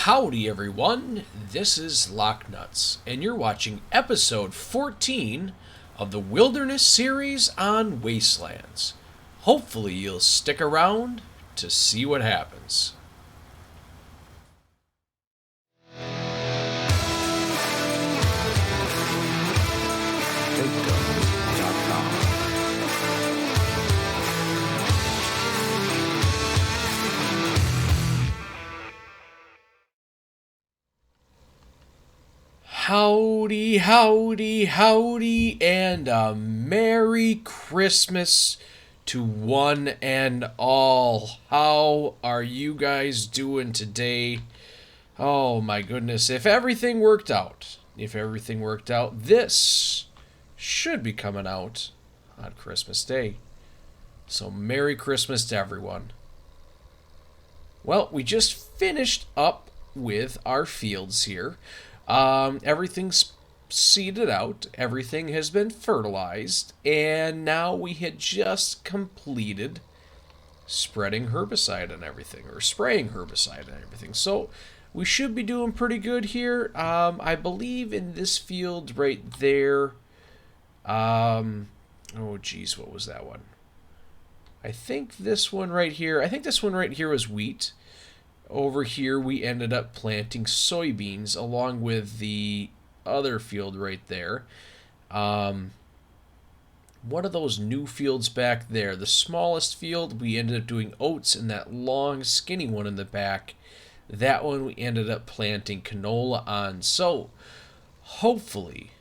Howdy everyone, this is LockNutz, and you're watching episode 14 of the Wilderness Series on Wastelands. Hopefully you'll stick around to see what happens. Howdy, howdy, howdy, and a Merry Christmas to one and all. How are you guys doing today? Oh my goodness, if everything worked out, this should be coming out on Christmas Day. So Merry Christmas to everyone. Well, we just finished up with our fields here. Everything's seeded out, everything has been fertilized, and now we had just completed spreading herbicide on everything, or spraying herbicide on everything. So we should be doing pretty good here. I believe in this field right there, oh geez, what was that one? I think this one right here was wheat. Over here, we ended up planting soybeans along with the other field right there. One of those new fields back there, the smallest field, we ended up doing oats, and that long, skinny one in the back, that one we ended up planting canola on. So, hopefully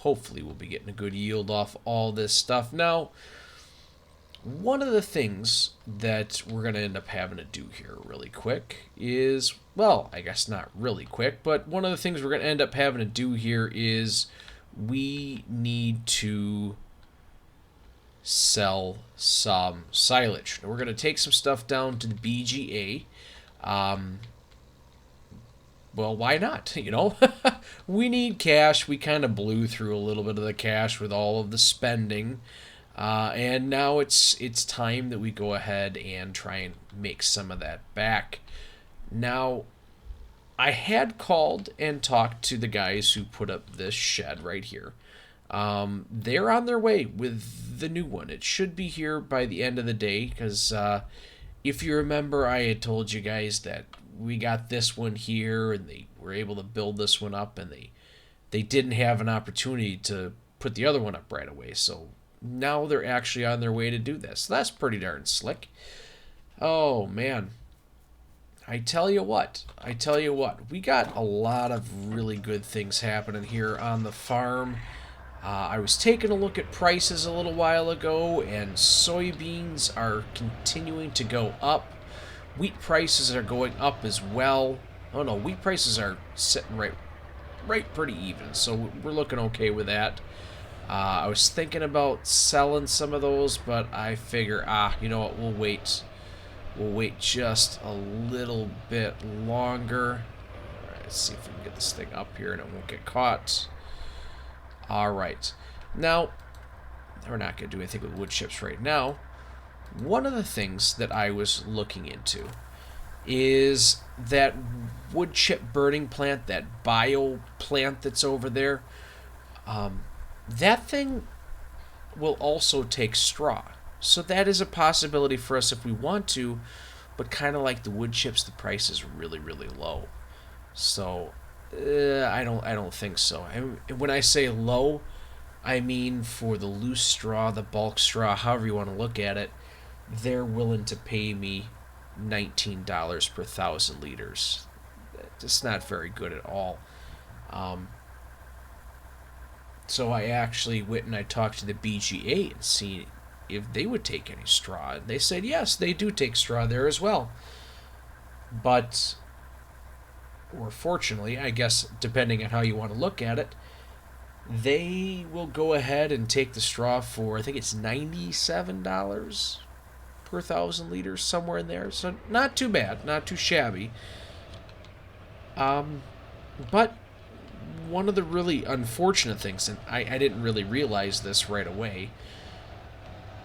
we'll be getting a good yield off all this stuff. Now, one of the things that we're going to end up having to do here really quick is, well, I guess not really quick, but one of the things we're going to end up having to do here is we need to sell some silage. Now, we're going to take some stuff down to the BGA. Well, why not? You know, we need cash. We kind of blew through a little bit of the cash with all of the spending. And now it's time that we go ahead and try and make some of that back. Now, I had called and talked to the guys who put up this shed right here. They're on their way with the new one. It should be here by the end of the day, because if you remember, I had told you guys that we got this one here, and they were able to build this one up, and they didn't have an opportunity to put the other one up right away, so now they're actually on their way to do this. That's pretty darn slick. Oh, man. I tell you what, we got a lot of really good things happening here on the farm. I was taking a look at prices a little while ago, and soybeans are continuing to go up. Wheat prices are going up as well. Oh no, wheat prices are sitting right pretty even, so we're looking okay with that. I was thinking about selling some of those, but I figure, you know what, we'll wait. We'll wait just a little bit longer. All right, let's see if we can get this thing up here and it won't get caught. All right. Now, we're not going to do anything with wood chips right now. One of the things that I was looking into is that wood chip burning plant, that bio plant that's over there. That thing will also take straw. So that is a possibility for us if we want to, but kind of like the wood chips, the price is really, really low. So I don't think so. When I say low, I mean for the loose straw, the bulk straw, however you want to look at it, they're willing to pay me $19 per 1,000 liters. It's not very good at all. So I actually went and I talked to the BGA and see if they would take any straw. And they said, yes, they do take straw there as well. But, or fortunately, I guess, depending on how you want to look at it, they will go ahead and take the straw for, I think it's $97 per 1,000 liters, somewhere in there. So not too bad, not too shabby. But one of the really unfortunate things, and I didn't really realize this right away,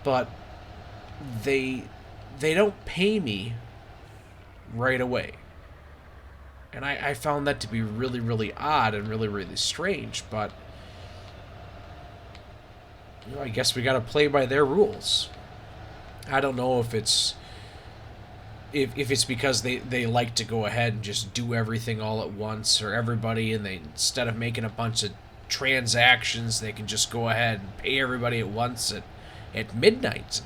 but they don't pay me right away. And I found that to be really, really odd and really, really strange. But, you know, I guess we got to play by their rules. I don't know if it's because they like to go ahead and just do everything all at once, or everybody, and they, instead of making a bunch of transactions, they can just go ahead and pay everybody at once at midnight.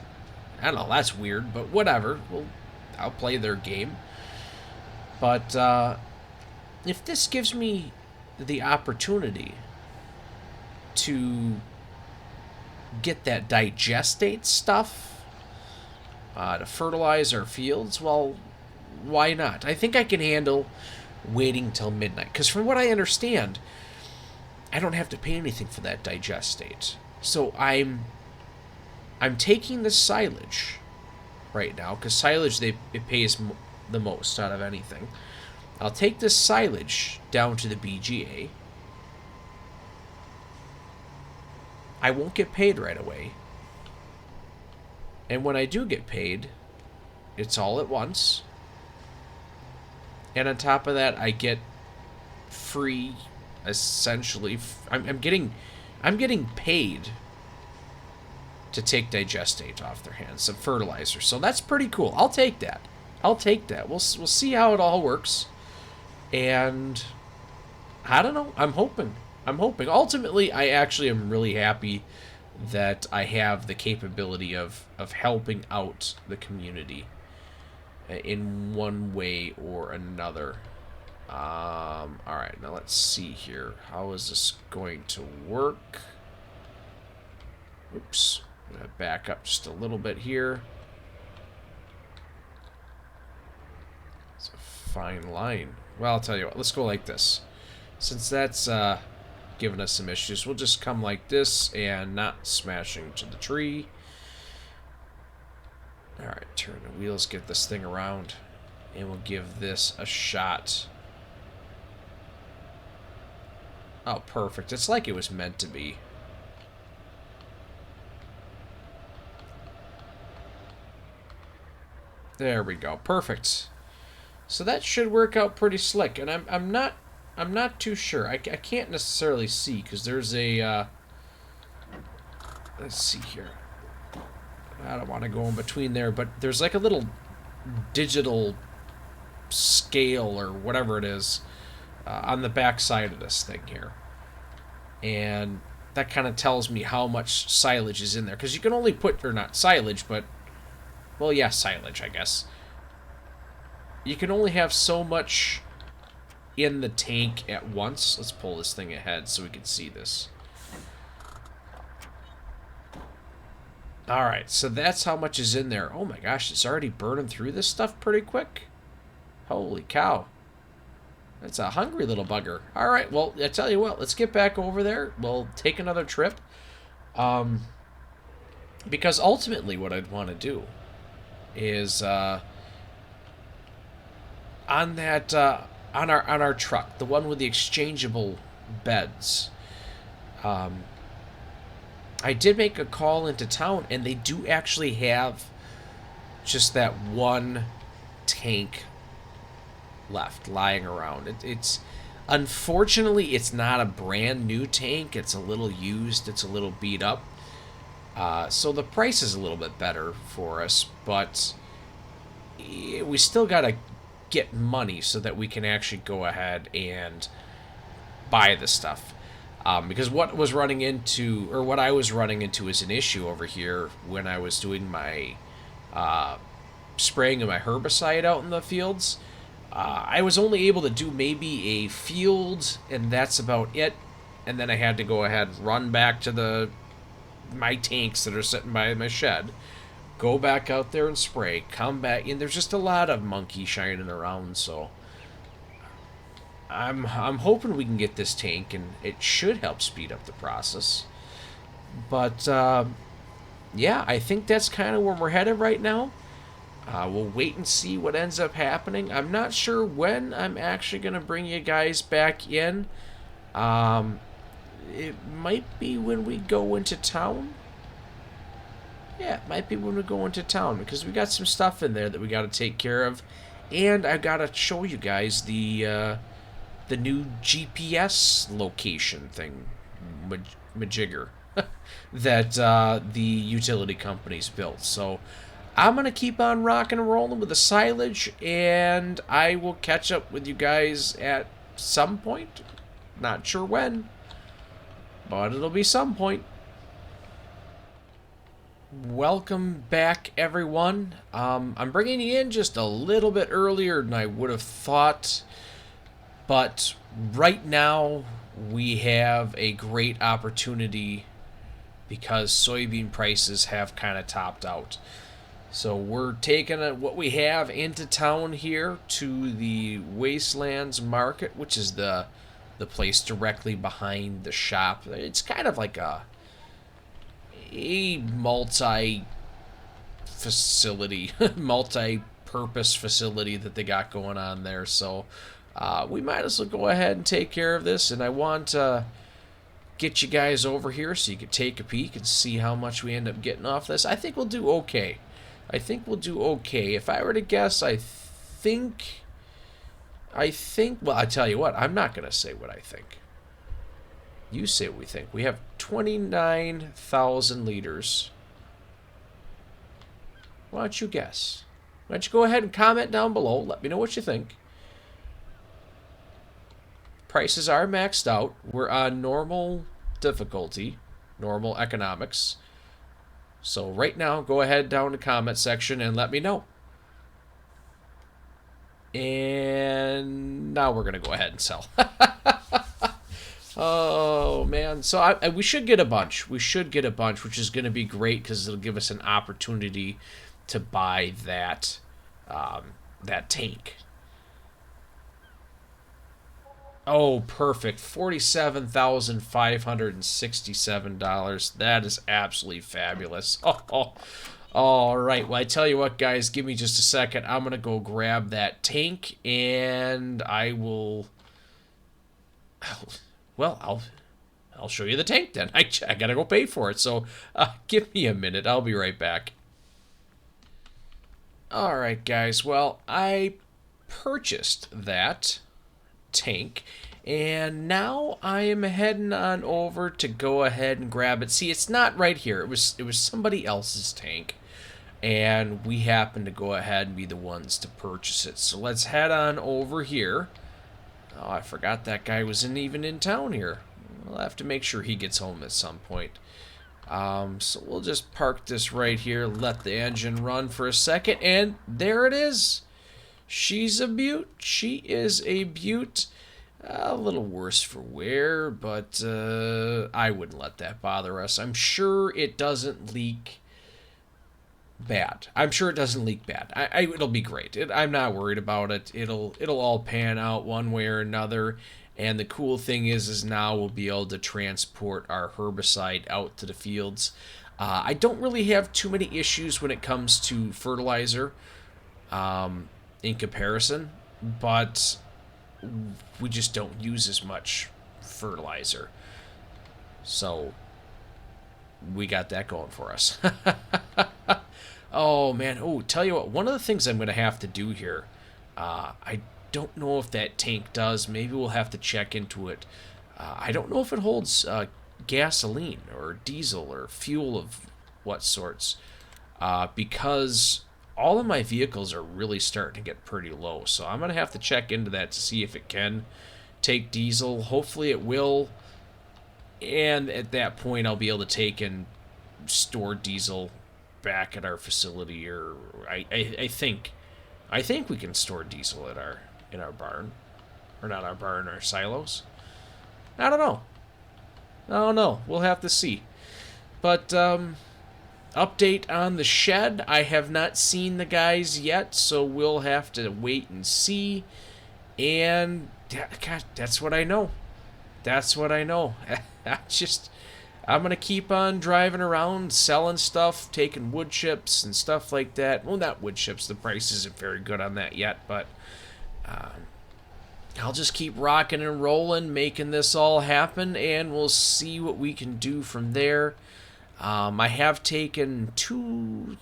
I don't know, that's weird, but whatever. I'll play their game. But if this gives me the opportunity to get that digestate stuff to fertilize our fields, well, why not? I think I can handle waiting till midnight, because from what I understand, I don't have to pay anything for that digestate. So I'm taking the silage right now, because silage, it pays the most out of anything. I'll take this silage down to the BGA. I won't get paid right away. And when I do get paid, it's all at once. And on top of that, I get free, essentially. I'm getting paid to take digestate off their hands, some fertilizer. So that's pretty cool. I'll take that. We'll see how it all works. And I don't know. I'm hoping. Ultimately, I actually am really happy that I have the capability of helping out the community in one way or another. Alright, now let's see here. How is this going to work? Oops. I'm going to back up just a little bit here. It's a fine line. Well, I'll tell you what. Let's go like this. Since that's giving us some issues, we'll just come like this and not smashing to the tree. Alright, turn the wheels, get this thing around, and we'll give this a shot. Oh, perfect. It's like it was meant to be. There we go. Perfect. So that should work out pretty slick, and I'm not too sure. I can't necessarily see, because there's a, let's see here. I don't want to go in between there, but there's like a little digital scale, or whatever it is, on the back side of this thing here. And that kind of tells me how much silage is in there. Because you can only put, or not silage, but, well, yeah, silage, I guess. You can only have so much in the tank at once. Let's pull this thing ahead so we can see this. Alright, so that's how much is in there. Oh my gosh, it's already burning through this stuff pretty quick. Holy cow. That's a hungry little bugger. Alright, well, I tell you what, let's get back over there. We'll take another trip. Because ultimately what I'd want to do is on that on our truck, the one with the exchangeable beds. I did make a call into town, and they do actually have just that one tank left lying around. It's unfortunately, it's not a brand new tank. It's a little used. It's a little beat up. So the price is a little bit better for us, but we still got to get money so that we can actually go ahead and buy the stuff. Because what I was running into is an issue over here when I was doing my spraying of my herbicide out in the fields. I was only able to do maybe a field, and that's about it. And then I had to go ahead and run back to my tanks that are sitting by my shed, go back out there and spray, come back, and there's just a lot of monkey shining around, so I'm hoping we can get this tank, and it should help speed up the process. But yeah, I think that's kind of where we're headed right now. We'll wait and see what ends up happening. I'm not sure when I'm actually going to bring you guys back in. It might be when we go into town. Yeah, it might be when we go into town, because we got some stuff in there that we got to take care of. And I gotta show you guys the new GPS location thing, majigger, that the utility company's built. So I'm going to keep on rocking and rolling with the silage, and I will catch up with you guys at some point. Not sure when, but it'll be some point. Welcome back, everyone. I'm bringing you in just a little bit earlier than I would have thought, but right now we have a great opportunity because soybean prices have kind of topped out. So we're taking what we have into town here to the Wastelands Market, which is the place directly behind the shop. It's kind of like a multi-facility, multi-purpose facility that they got going on there. So we might as well go ahead and take care of this, and I want to get you guys over here so you can take a peek and see how much we end up getting off this. I think we'll do okay. If I were to guess, I think, well, I tell you what, I'm not going to say what I think. You say what we think. We have 29,000 liters. Why don't you guess? Why don't you go ahead and comment down below. Let me know what you think. Prices are maxed out. We're on normal difficulty, normal economics. So right now, go ahead down in the comment section and let me know. And now we're going to go ahead and sell. Oh, man. So we should get a bunch. Which is going to be great because it'll give us an opportunity to buy that tank. Oh, perfect. $47,567. That is absolutely fabulous. Oh, all right. Well, I tell you what, guys, give me just a second. I'm going to go grab that tank, and I will... Well, I'll show you the tank then. I got to go pay for it, so give me a minute. I'll be right back. All right, guys. Well, I purchased that tank, and now I am heading on over to go ahead and grab it. See, it's not right here. It was somebody else's tank, and we happened to go ahead and be the ones to purchase it. So let's head on over here. Oh, I forgot that guy wasn't even in town here. We'll have to make sure he gets home at some point. So we'll just park this right here, let the engine run for a second, and there it is. She's a beaut. She is a beaut. A little worse for wear, but I wouldn't let that bother us. I'm sure it doesn't leak bad. It'll be great. I'm not worried about it. It'll all pan out one way or another. And the cool thing is now we'll be able to transport our herbicide out to the fields. I don't really have too many issues when it comes to fertilizer in comparison, but we just don't use as much fertilizer. So we got that going for us. Oh, man. Oh, tell you what, one of the things I'm going to have to do here, I don't know if that tank does. Maybe we'll have to check into it. I don't know if it holds gasoline or diesel or fuel of what sorts, because all of my vehicles are really starting to get pretty low. So I'm going to have to check into that to see if it can take diesel. Hopefully it will. And at that point, I'll be able to take and store diesel back at our facility, or I think we can store diesel at in our barn, or not our barn, our silos. I don't know. We'll have to see. But update on the shed. I have not seen the guys yet, so we'll have to wait and see. And God, that's what I know. I'm going to keep on driving around, selling stuff, taking wood chips and stuff like that. Well, not wood chips. The price isn't very good on that yet, but I'll just keep rocking and rolling, making this all happen, and we'll see what we can do from there. I have taken two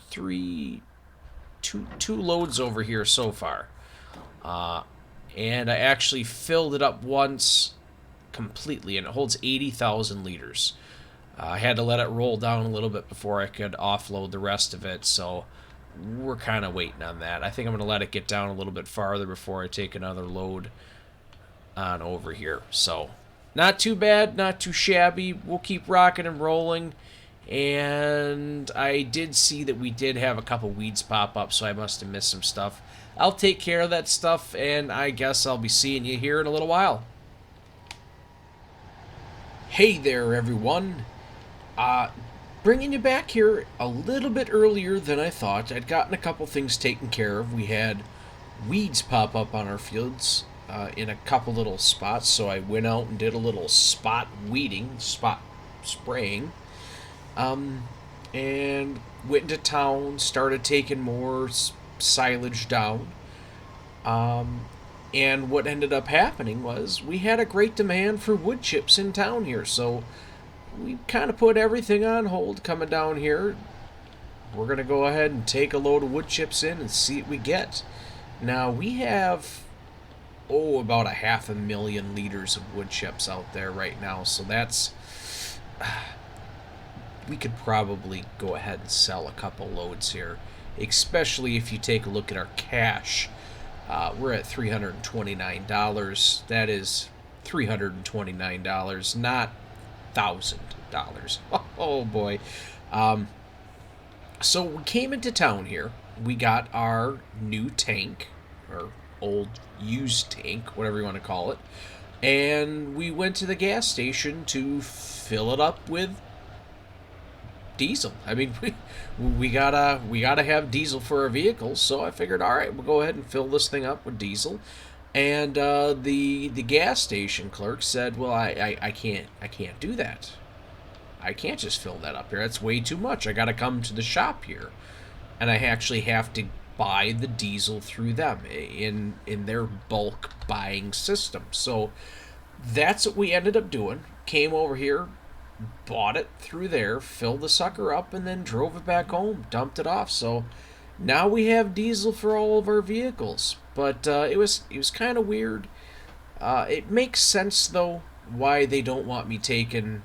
loads over here so far. And I actually filled it up once completely, and it holds 80,000 liters. I had to let it roll down a little bit before I could offload the rest of it, so we're kind of waiting on that. I think I'm going to let it get down a little bit farther before I take another load on over here. So not too bad, not too shabby. We'll keep rocking and rolling. And I did see that we did have a couple weeds pop up, so I must have missed some stuff. I'll take care of that stuff, and I guess I'll be seeing you here in a little while. Hey there, everyone. Bringing you back here a little bit earlier than I thought. I'd gotten a couple things taken care of. We had weeds pop up on our fields in a couple little spots, so I went out and did a little spot weeding, spot spraying, and went into town, started taking more silage down. And what ended up happening was we had a great demand for wood chips in town here, so we kind of put everything on hold coming down here. We're going to go ahead and take a load of wood chips in and see what we get. Now, we have, about 500,000 liters of wood chips out there right now, so that's... we could probably go ahead and sell a couple loads here, especially if you take a look at our cash. We're at $329. That is $329, not $1,000. Oh boy. So we came into town here. We got our new tank, or old used tank, whatever you want to call it, and we went to the gas station to fill it up with diesel. I mean, we gotta have diesel for our vehicles, so I figured, all right, we'll go ahead and fill this thing up with diesel. And the gas station clerk said, well, I can't do that. I can't just fill that up here. That's way too much. I gotta come to the shop here, and I actually have to buy the diesel through them in their bulk buying system. So that's what we ended up doing. Came over here, bought it through there, filled the sucker up, and then drove it back home, dumped it off. So now we have diesel for all of our vehicles. But it was kind of weird. It makes sense, though, why they don't want me taking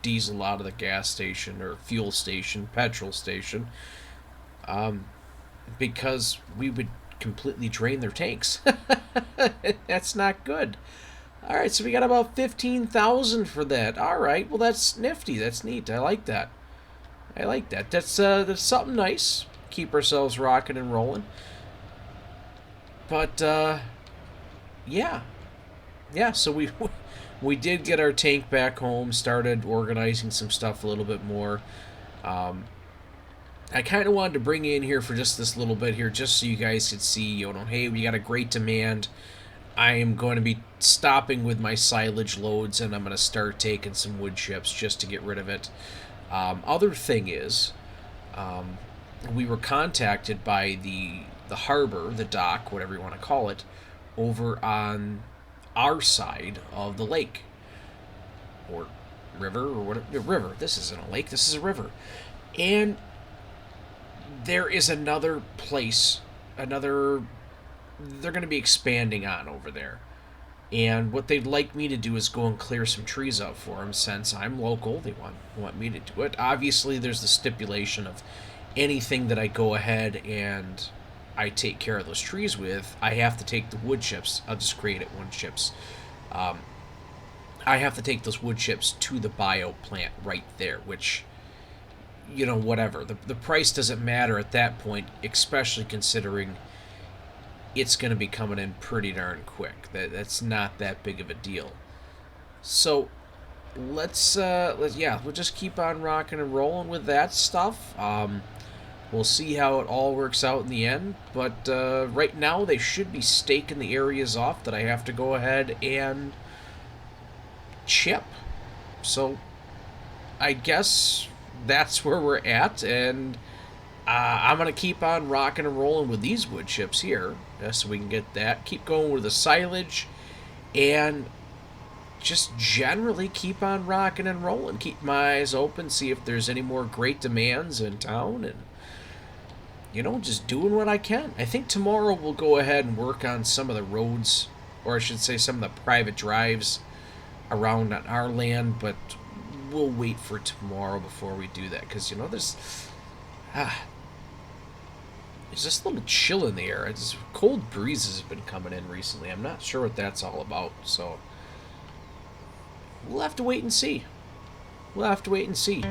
diesel out of the gas station or fuel station, petrol station, because we would completely drain their tanks. That's not good. All right, so we got about 15,000 for that. All right, well, that's nifty. That's neat. I like that. That's something nice. Keep ourselves rocking and rolling. But yeah. So we did get our tank back home. Started organizing some stuff a little bit more. I kind of wanted to bring you in here for just this little bit here, just so you guys could see. Hey, we got a great demand. I am going to be stopping with my silage loads, and I'm going to start taking some wood chips just to get rid of it. Other thing is, we were contacted by the harbor, the dock, whatever you want to call it, over on our side of the lake. Or river, or whatever. River. This isn't a lake, this is a river. And there is another place, they're going to be expanding on over there. And what they'd like me to do is go and clear some trees out for them. Since I'm local, they want me to do it. Obviously, there's the stipulation of anything that I go ahead and I take care of those trees with, I have to take the wood chips. I'll just create it wood chips. I have to take those wood chips to the bio plant right there, which, whatever. The price doesn't matter at that point, especially considering it's going to be coming in pretty darn quick. That's not that big of a deal. So we'll just keep on rocking and rolling with that stuff. We'll see how it all works out in the end. But right now they should be staking the areas off that I have to go ahead and chip. So I guess that's where we're at, and I'm going to keep on rocking and rolling with these wood chips here, so we can get that. Keep going with the silage, and just generally keep on rocking and rolling. Keep my eyes open, see if there's any more great demands in town, and just doing what I can. I think tomorrow we'll go ahead and work on some of the roads, or I should say some of the private drives around on our land, but we'll wait for tomorrow before we do that, because, there's this little chill in the air. It's cold breezes have been coming in recently. I'm not sure what that's all about, so we'll have to wait and see. We'll have to wait and see.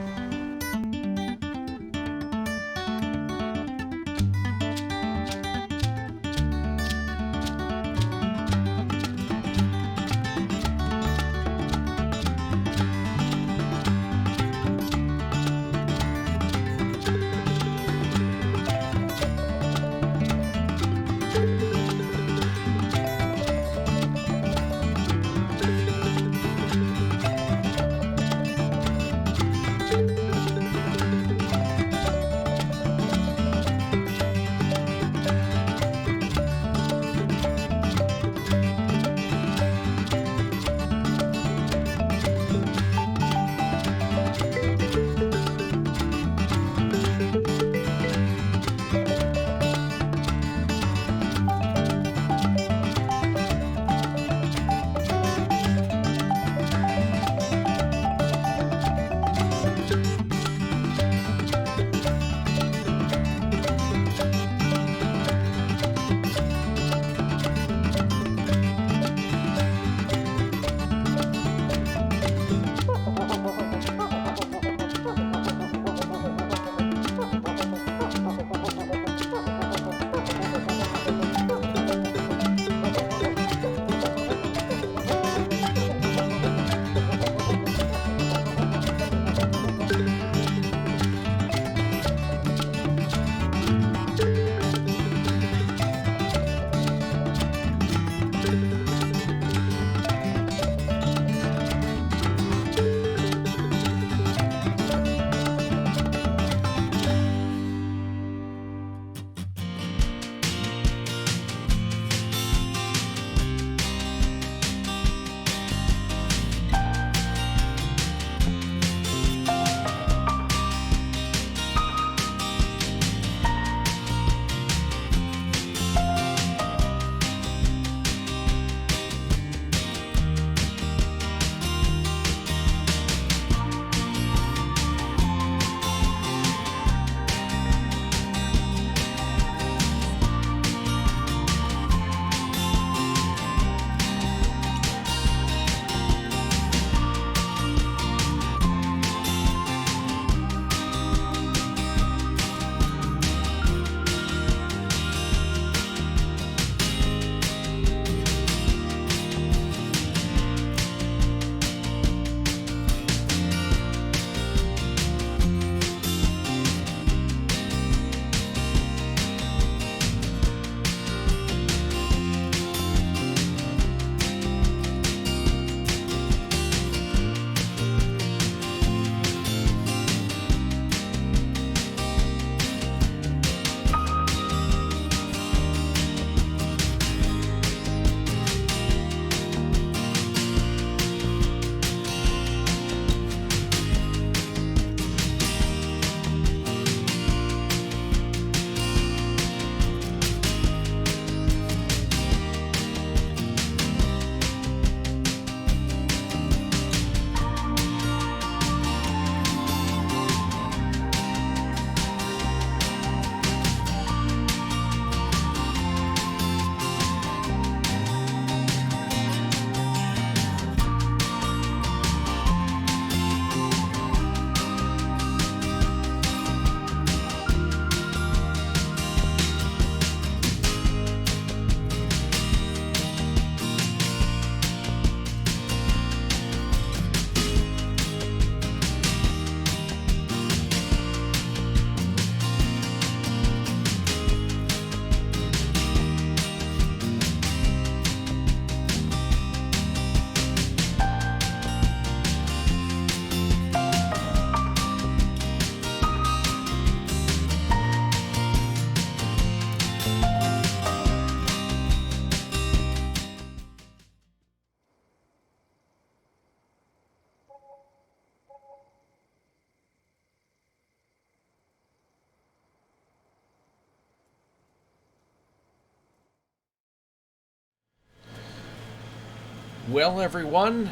Well, everyone,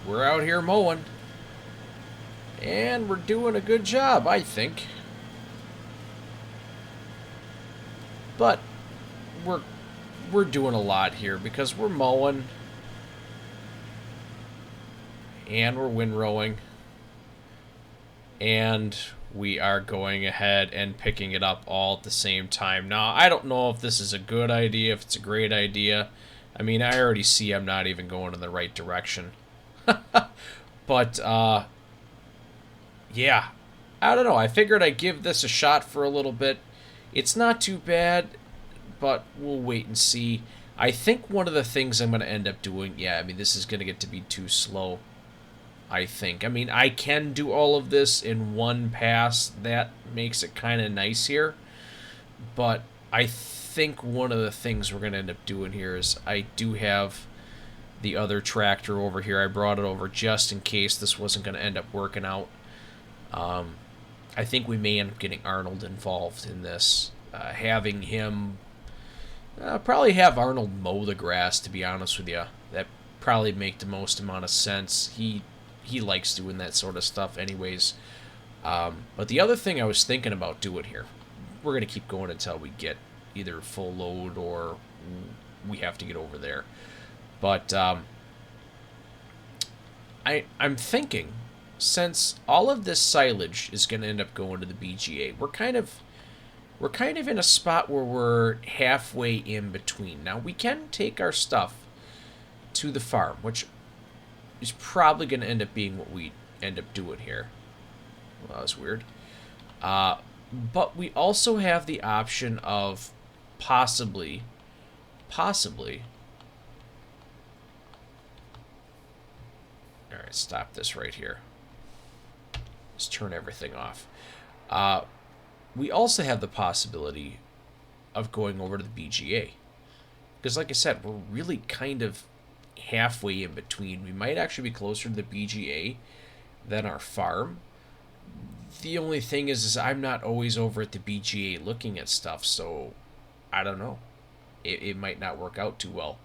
we're out here mowing, and we're doing a good job, I think. But we're doing a lot here because we're mowing and we're windrowing, and we are going ahead and picking it up all at the same time. Now, I don't know if this is a good idea, if it's a great idea. I mean, I already see I'm not even going in the right direction. But, yeah. I don't know. I figured I'd give this a shot for a little bit. It's not too bad, but we'll wait and see. I think one of the things I'm going to end up doing, yeah, I mean, this is going to get to be too slow, I think. I mean, I can do all of this in one pass. That makes it kind of nice here. But I think one of the things we're going to end up doing here is I do have the other tractor over here. I brought it over just in case this wasn't going to end up working out. I think we may end up getting Arnold involved in this. Having him... probably have Arnold mow the grass, to be honest with you. That probably make the most amount of sense. He likes doing that sort of stuff anyways. But the other thing I was thinking about doing here, we're going to keep going until we get either full load or we have to get over there. But I'm thinking, since all of this silage is going to end up going to the BGA, we're kind of in a spot where we're halfway in between. Now, we can take our stuff to the farm, which is probably going to end up being what we end up doing here. Well, that was weird. But we also have the option of possibly... Alright, stop this right here. Just turn everything off. We also have the possibility of going over to the BGA. Because like I said, we're really kind of halfway in between. We might actually be closer to the BGA than our farm. The only thing is I'm not always over at the BGA looking at stuff, so I don't know. It might not work out too well.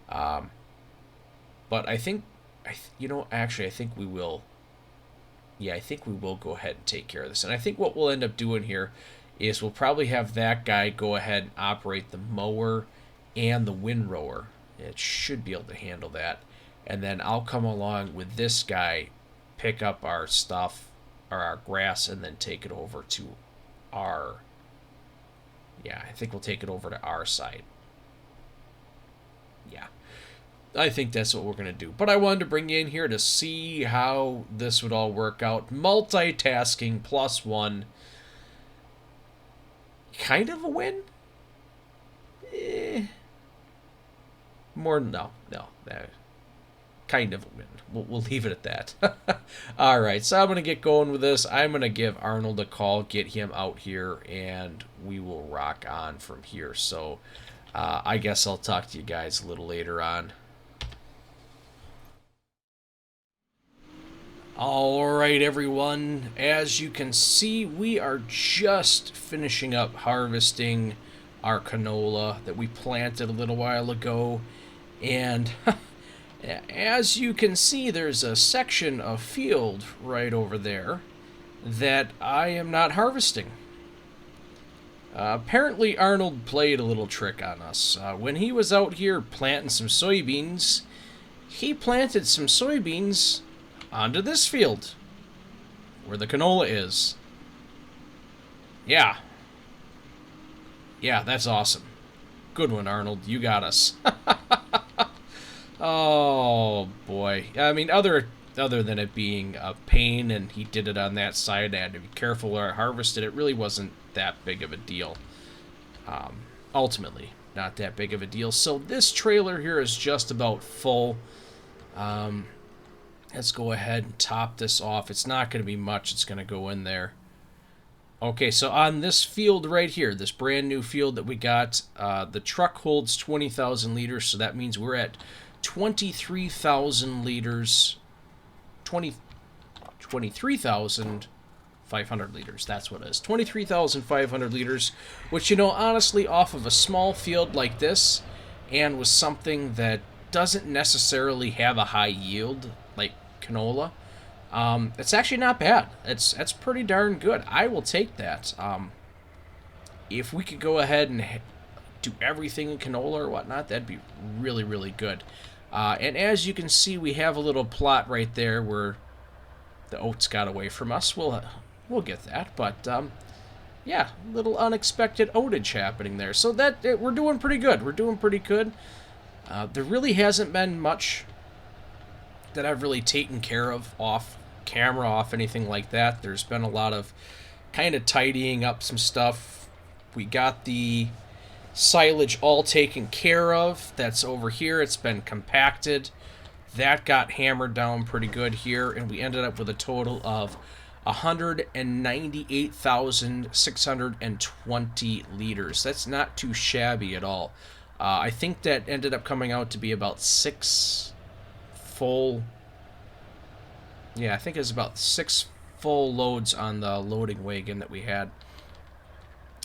But I think, actually I think we will. Yeah, I think we will go ahead and take care of this. And I think what we'll end up doing here is we'll probably have that guy go ahead and operate the mower and the windrower. It should be able to handle that. And then I'll come along with this guy, pick up our stuff, or our grass, and then take it over to our... Yeah, I think we'll take it over to our side. Yeah. I think that's what we're going to do. But I wanted to bring you in here to see how this would all work out. Multitasking +1. Kind of a win? No. Kind of a win. We'll leave it at that. Alright, so I'm going to get going with this. I'm going to give Arnold a call, get him out here, and we will rock on from here. So I guess I'll talk to you guys a little later on. Alright everyone, as you can see, we are just finishing up harvesting our canola that we planted a little while ago, and as you can see, there's a section of field right over there that I am not harvesting. Apparently Arnold played a little trick on us. When he was out here planting some soybeans, he planted some soybeans onto this field where the canola is. Yeah, that's awesome. Good one, Arnold. You got us. Oh boy. I mean, other than it being a pain and he did it on that side, I had to be careful where I harvested. It really wasn't that big of a deal. Ultimately, not that big of a deal. So this trailer here is just about full. Let's go ahead and top this off. It's not going to be much. It's going to go in there. Okay, so on this field right here, this brand new field that we got, the truck holds 20,000 liters, so that means we're at 23,000 liters, 23,500 liters, that's what it is, 23,500 liters, which, honestly, off of a small field like this, and with something that doesn't necessarily have a high yield like canola, it's actually not bad. That's pretty darn good. I will take that. If we could go ahead and do everything in canola or whatnot, that'd be really, really good. And as you can see, we have a little plot right there where the oats got away from us. We'll get that, but yeah, little unexpected oatage happening there. So we're doing pretty good. We're doing pretty good. There really hasn't been much that I've really taken care of off camera, off anything like that. There's been a lot of kind of tidying up some stuff. We got the silage all taken care of. That's over here. It's been compacted. That got hammered down pretty good here, and we ended up with a total of 198,620 liters. That's not too shabby at all. I think that ended up coming out to be about 6 full... Yeah, I think it was about 6 full loads on the loading wagon that we had.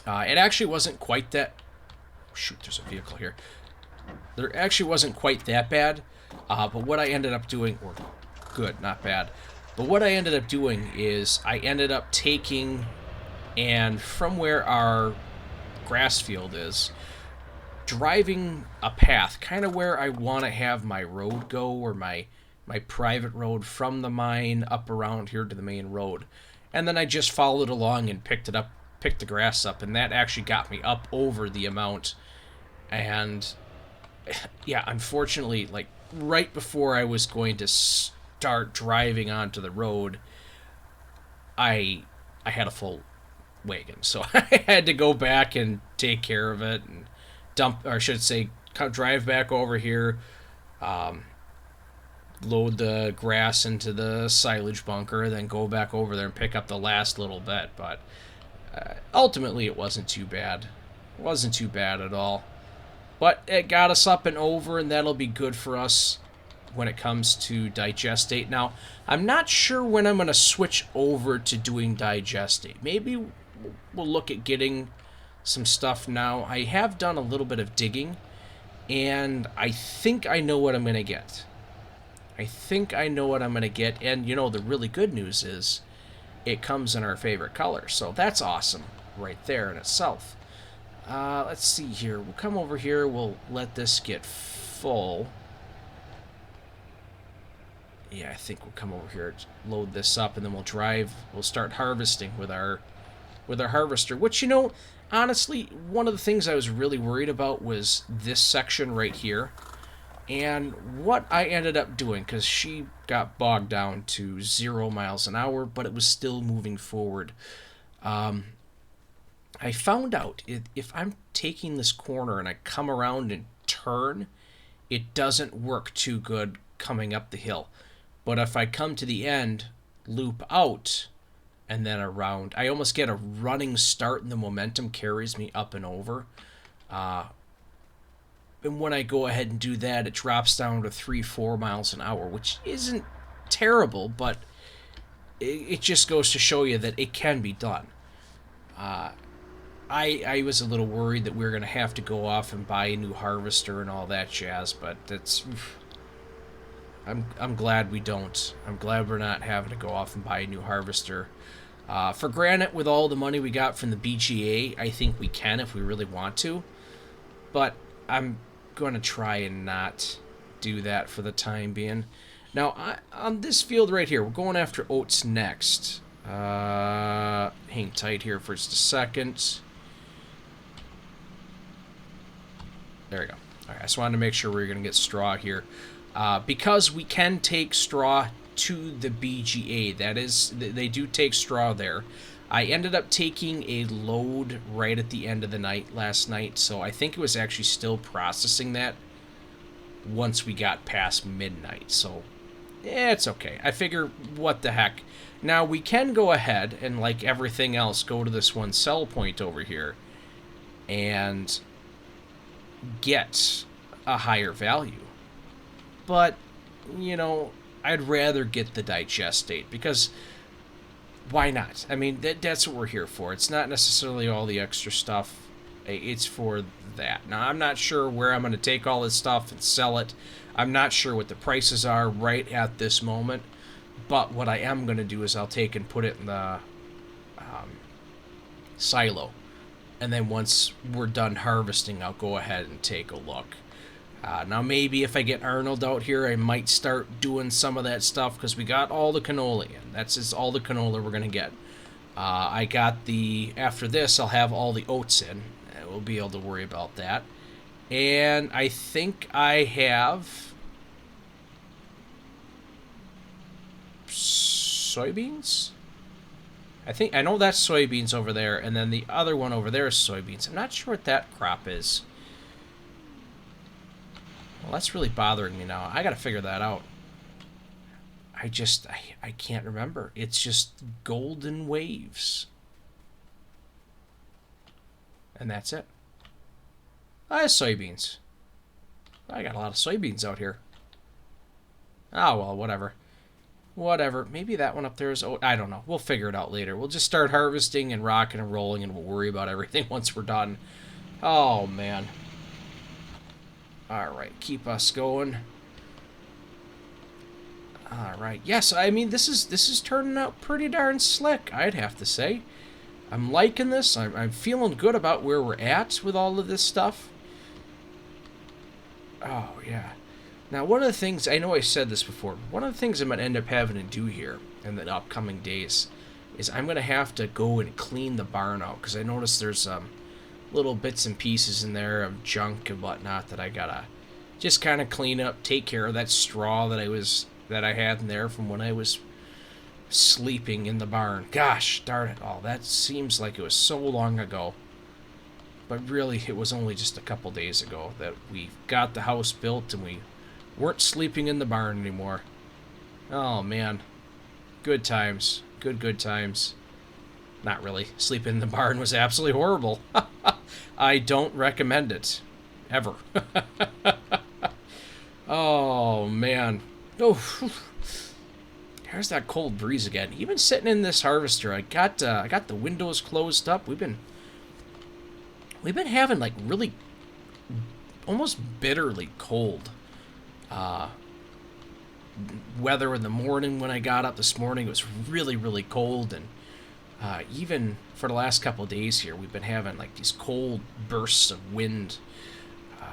It actually wasn't quite that... Shoot, there's a vehicle here. There actually wasn't quite that bad, but what I ended up doing... Or good, not bad. But what I ended up doing is I ended up taking, and from where our grass field is, driving a path, kind of where I want to have my road go, or my private road from the mine up around here to the main road. And then I just followed along and picked the grass up, and that actually got me up over the amount. And yeah, unfortunately, like right before I was going to start driving onto the road, I had a full wagon, so I had to go back and take care of it and dump, or I should say, drive back over here, load the grass into the silage bunker, then go back over there and pick up the last little bit. But ultimately, it wasn't too bad. It wasn't too bad at all. But it got us up and over, and that'll be good for us when it comes to digestate. Now, I'm not sure when I'm going to switch over to doing digestate. Maybe we'll look at getting some stuff now. I have done a little bit of digging, and I think I know what I'm going to get. And, you know, the really good news is it comes in our favorite color. So that's awesome right there in itself. Let's see here. We'll come over here. We'll let this get full. Yeah, I think we'll come over here, load this up, and then we'll drive. We'll start harvesting with our harvester. Which, you know, honestly, one of the things I was really worried about was this section right here. And what I ended up doing, because she got bogged down to 0 miles an hour, but it was still moving forward. I found out if I'm taking this corner and I come around and turn, it doesn't work too good coming up the hill. But if I come to the end, loop out, and then around, I almost get a running start, and the momentum carries me up and over. And when I go ahead and do that, it drops down to 3-4 miles an hour, which isn't terrible, but it just goes to show you that it can be done. I was a little worried that we were going to have to go off and buy a new harvester and all that jazz, but that's... I'm glad we don't. I'm glad we're not having to go off and buy a new harvester. For granted, with all the money we got from the BGA, I think we can if we really want to. But I'm going to try and not do that for the time being. Now, on this field right here, we're going after oats next. Hang tight here for just a second. There we go. All right, I just wanted to make sure we were going to get straw here. Because we can take straw to the BGA. That is, they do take straw there. I ended up taking a load right at the end of the night last night, so I think it was actually still processing that once we got past midnight. So, it's okay. I figure, what the heck. Now, we can go ahead and, like everything else, go to this one sell point over here and get a higher value. But, you know, I'd rather get the digestate, because why not? I mean, that's what we're here for. It's not necessarily all the extra stuff. It's for that. Now, I'm not sure where I'm going to take all this stuff and sell it. I'm not sure what the prices are right at this moment. But what I am going to do is I'll take and put it in the silo. And then once we're done harvesting, I'll go ahead and take a look. Now, maybe if I get Arnold out here, I might start doing some of that stuff because we got all the canola in. That's just all the canola we're going to get. I got after this, I'll have all the oats in. We'll be able to worry about that. And I think I have soybeans? I know that's soybeans over there, and then the other one over there is soybeans. I'm not sure what that crop is. Well, that's really bothering me now. I gotta figure that out. I can't remember. It's just golden waves. And that's it. Soybeans. I got a lot of soybeans out here. Oh, well, whatever. Whatever. Maybe that one up there is... I don't know. We'll figure it out later. We'll just start harvesting and rocking and rolling, and we'll worry about everything once we're done. Oh, man. All right. Keep us going. All right. Yes, I mean, this is turning out pretty darn slick, I'd have to say. I'm liking this. I'm feeling good about where we're at with all of this stuff. Oh, yeah. Now, one of the things, I know I said this before, but one of the things I'm going to end up having to do here in the upcoming days is I'm going to have to go and clean the barn out, because I noticed there's little bits and pieces in there of junk and whatnot that I got to just kind of clean up, take care of that straw that I had in there from when I was sleeping in the barn. Gosh darn it all. That seems like it was so long ago. But really, it was only just a couple days ago that we got the house built and we weren't sleeping in the barn anymore. Oh, man. Good times. Good times. Not really. Sleeping in the barn was absolutely horrible. I don't recommend it. Ever. Oh, man. Oh, there's that cold breeze again. Even sitting in this harvester, I got the windows closed up. We've been having like really almost bitterly cold weather in the morning. When I got up this morning, it was really cold, and even for the last couple of days here, we've been having like these cold bursts of wind.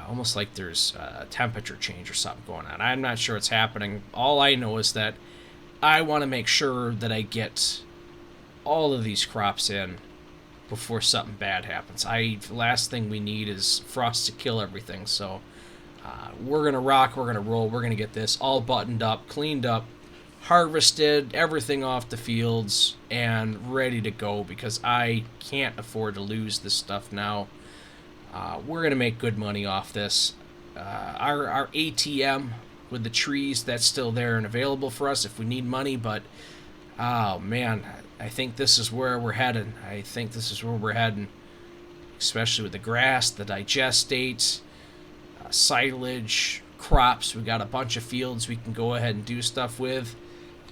Almost like there's a temperature change or something going on. I'm not sure what's happening. All I know is that I want to make sure that I get all of these crops in before something bad happens. The last thing we need is frost to kill everything. So we're going to rock, we're going to roll, we're going to get this all buttoned up, cleaned up, harvested, everything off the fields, and ready to go, because I can't afford to lose this stuff now. We're going to make good money off this. Our ATM with the trees, that's still there and available for us if we need money, but oh man, I think this is where we're heading. Especially with the grass, the digestates, silage, crops. We got a bunch of fields we can go ahead and do stuff with.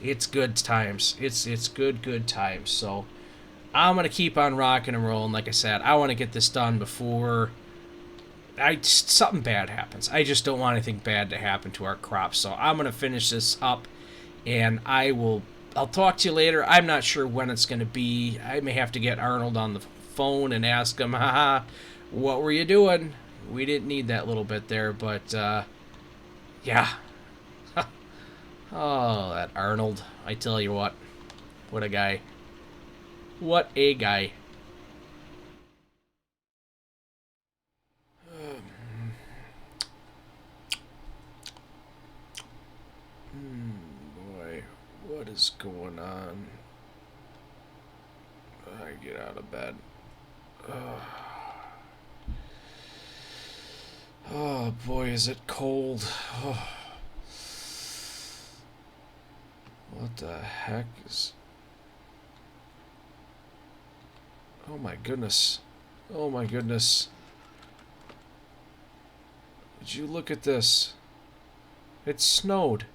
It's good times. It's good times. So I'm going to keep on rocking and rolling. Like I said, I want to get this done before something bad happens. I just don't want anything bad to happen to our crops. So I'm going to finish this up, and I'll talk to you later. I'm not sure when it's going to be. I may have to get Arnold on the phone and ask him, what were you doing? We didn't need that little bit there, but yeah. Oh, that Arnold. I tell you what a guy. What a guy. Boy, what is going on? I get out of bed. Oh boy, is it cold. Oh. What the heck is... Oh my goodness. Oh my goodness. Would you look at this? It snowed.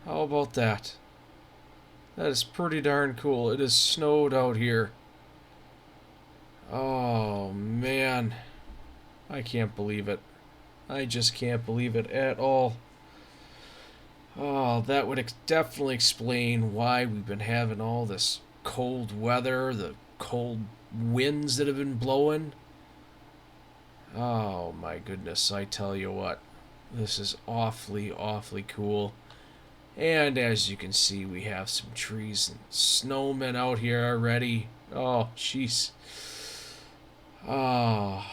How about that? That is pretty darn cool. It has snowed out here. Oh, man. I can't believe it. I just can't believe it at all. Oh, that would definitely explain why we've been having all this cold weather, the cold winds that have been blowing. Oh, my goodness. I tell you what. This is awfully, awfully cool. And as you can see, we have some trees and snowmen out here already. Oh, jeez. Oh,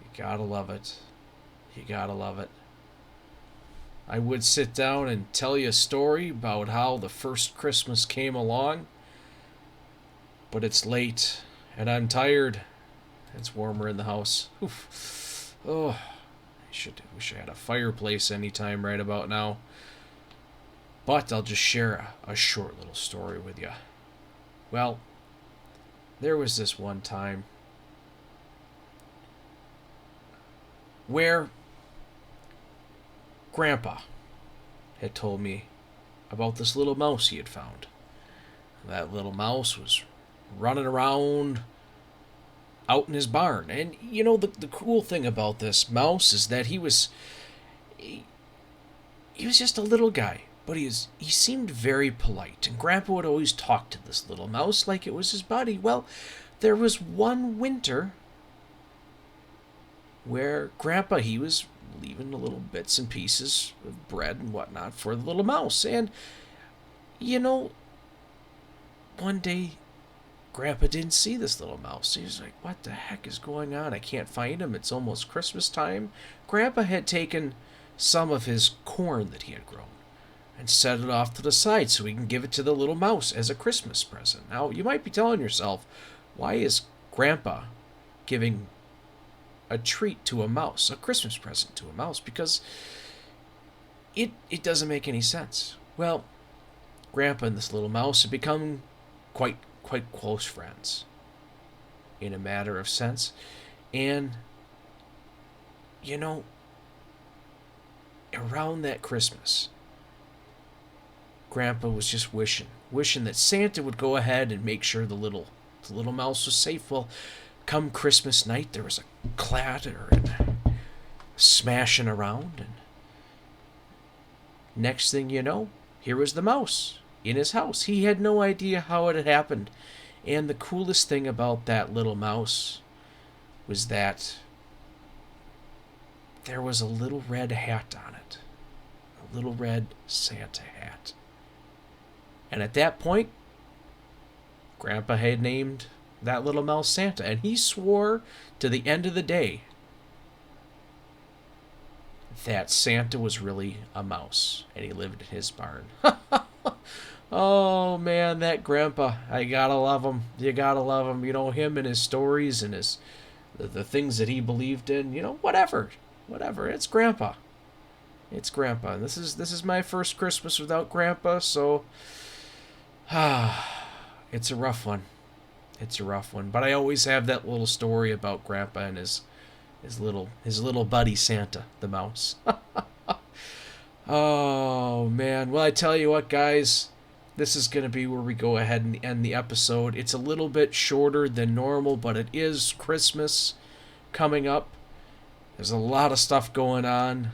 you gotta love it. You gotta love it. I would sit down and tell you a story about how the first Christmas came along, but it's late and I'm tired. It's warmer in the house. Oof. Oh, wish I had a fireplace anytime right about now. But I'll just share a short little story with you. Well, there was this one time where Grandpa had told me about this little mouse he had found. That little mouse was running around out in his barn. And you know, the cool thing about this mouse is that he was just a little guy, but he seemed very polite. And Grandpa would always talk to this little mouse like it was his buddy. Well, there was one winter where Grandpa, he was leaving the little bits and pieces of bread and whatnot for the little mouse. And, you know, one day Grandpa didn't see this little mouse. He was like, what the heck is going on? I can't find him. It's almost Christmas time. Grandpa had taken some of his corn that he had grown and set it off to the side so he can give it to the little mouse as a Christmas present. Now, you might be telling yourself, why is Grandpa giving a treat to a mouse, a Christmas present to a mouse? Because it doesn't make any sense. Well, Grandpa and this little mouse have become quite close friends in a matter of sense. And, you know, around that Christmas, Grandpa was just wishing that Santa would go ahead and make sure the little mouse was safe. Well, come Christmas night, there was a clatter and smashing around, and next thing you know, here was the mouse in his house. He had no idea how it had happened. And the coolest thing about that little mouse was that there was a little red hat on it. A little red Santa hat. And at that point, Grandpa had named that little mouse Santa. And he swore to the end of the day that Santa was really a mouse. And he lived in his barn. Oh, man, that Grandpa. I gotta love him. You gotta love him. You know, him and his stories and the things that he believed in. You know, whatever. It's Grandpa. It's Grandpa. And this is my first Christmas without Grandpa, so it's a rough one. It's a rough one. But I always have that little story about Grandpa and his little buddy Santa, the mouse. Oh, man. Well, I tell you what, guys. This is going to be where we go ahead and end the episode. It's a little bit shorter than normal, but it is Christmas coming up. There's a lot of stuff going on.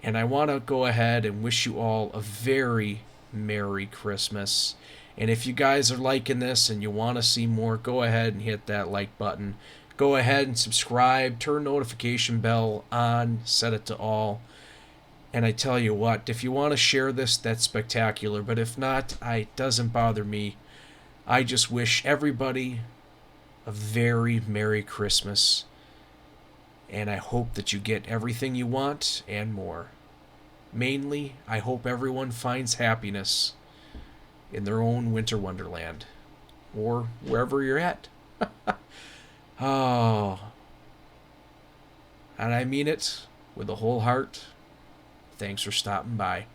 And I want to go ahead and wish you all a very Merry Christmas. And if you guys are liking this and you want to see more, go ahead and hit that like button. Go ahead and subscribe. Turn notification bell on. Set it to all. And I tell you what, if you want to share this, that's spectacular. But if not, it doesn't bother me. I just wish everybody a very Merry Christmas. And I hope that you get everything you want and more. Mainly, I hope everyone finds happiness in their own winter wonderland. Or wherever you're at. Oh. And I mean it with a whole heart. Thanks for stopping by.